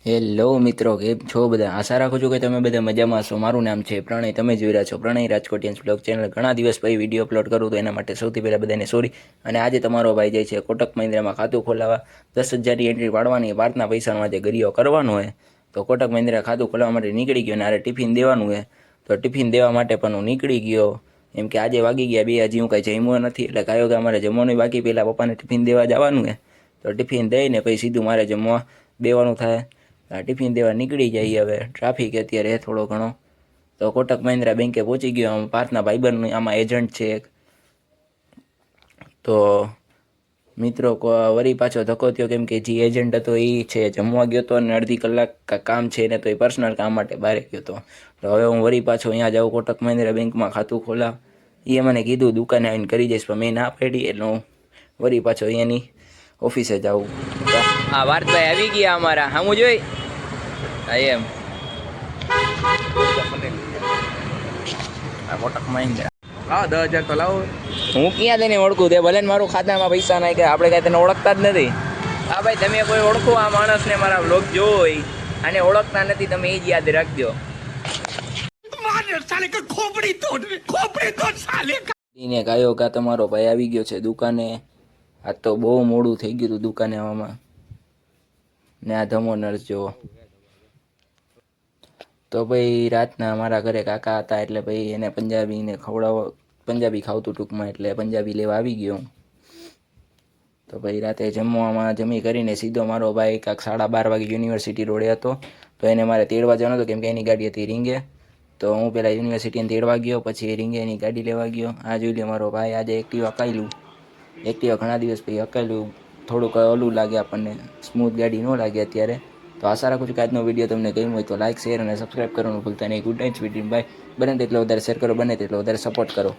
Hello મિત્રો, કેમ છો બધા? આશા રાખું છું કે તમે બધા મજામાં હશો. મારું નામ છે પ્રણય, તમે જોઈ રહ્યા છો પ્રણય રાજકોટિયન્સ બ્લોગ ચેનલ. ઘણા દિવસ પછી વિડીયો અપલોડ કરું તો એના માટે સૌથી પહેલાં બધાને સોરી. અને આજે તમારો ભાઈ જાય છે કોટક મહિન્દ્રામાં ખાતું ખોલાવવા. 10,000ની એન્ટ્રી પાડવાની, વારના પૈસાનો આજે ગરિયો કરવાનો હોય. તો કોટક મહિન્દ્રા ખાતું ખોલાવવા માટે નીકળી ગયો અને આરે ટિફિન દેવાનું હોય. તો ટિફિન દેવા માટે પણ હું નીકળી ગયો. એમ કે આજે વાગી ગયા 2, હજી હું કાંઈ જમ્યો નથી. એટલે કાયો કે અમારે જમવાનું બાકી, પહેલાં પપ્પાને ટિફિન દેવા જવાનું હોય. તો ટિફિન દઈને પછી સીધું મારે જમવા બેવાનું થાય. ટિફિન દેવા નીકળી જાય. હવે ટ્રાફિક અત્યારે થોડો ઘણો. તો કોટક મહિન્દ્રા બેંકે પહોંચી ગયો. આમ પાર્થના ભાઈબંધ આમાં એજન્ટ છે એક. તો મિત્રો વળી પાછો ધક્કો થયો, કેમ કે જે એજન્ટ હતો એ છે જમવા ગયો હતો અને અડધી કલાક કામ છે ને, તો એ પર્સનલ કામ માટે બહાર ગયો હતો. તો હવે હું વળી પાછો અહીંયા જાઉં કોટક મહિન્દ્રા બેંકમાં ખાતું ખોલાવ. એ મને કીધું દુકાને આવીને કરી જઈશ, પણ મેં ના પાડી. એટલે હું વળી પાછો અહીંયાની ઓફિસે જાઉં. આ વાર્તાભાઈ આવી ગયા અમારા, સામું જોઈ એમ. કોટક મહિન્દ્રા, હા 10,000 તો લાવો. હું ક્યાં તેને ઓળખું? તે ભલે ને મારું ખાતામાં પૈસા નાખ્યા, આપણે કાંઈ તેને ઓળખતા જ નથી. હા ભાઈ, તમે કોઈ ઓળખો આ માણસને? મારા વ્લોગ જોવો હોય આને ઓળખતા નથી, તમે એ જ યાદ રાખજો. એને કહ્યો કે તમારો ભાઈ આવી ગયો છે દુકાને. આ તો બહુ મોડું થઈ ગયું હતું દુકાને આવવામાં. ને આ ધમો નર્સ જોવો. તો ભાઈ રાતના મારા ઘરે કાકા હતા, એટલે ભાઈ એને પંજાબીને પંજાબી ખાવતું ટૂંકમાં, એટલે પંજાબી લેવા આવી ગયો. તો ભાઈ રાતે જમવામાં જમી કરીને સીધો મારો ભાઈ કાંક 12:30 વાગે યુનિવર્સિટી રોડે હતો. તો એને મારે તેડવા જવાનો હતો, કેમ કે એની ગાડી હતી રીંગે. તો હું પહેલાં યુનિવર્સિટીને તેડવા ગયો, પછી એ રીંગે એની ગાડી લેવા ગયો. આ જોઈ લે મારો ભાઈ આજે એક્ટિવા હકાયેલું. એક્ટિવા ઘણા દિવસ પછી હકાયેલું. થોડુંક ઓલું લાગે આપણને, સ્મૂથ ગાડી ન લાગે અત્યારે. તો આશા રાખું છું કે આજનો વિડીયો તમને ગમ્યો હોય તો લાઇક, શેર અને સબસ્ક્રાઈબ કરવાનું ભૂલતા નહીં. Good night sweet dream. Bye. બને તેટલો વધારે શેર કરો, બને તેટલો વધારે સપોર્ટ કરો.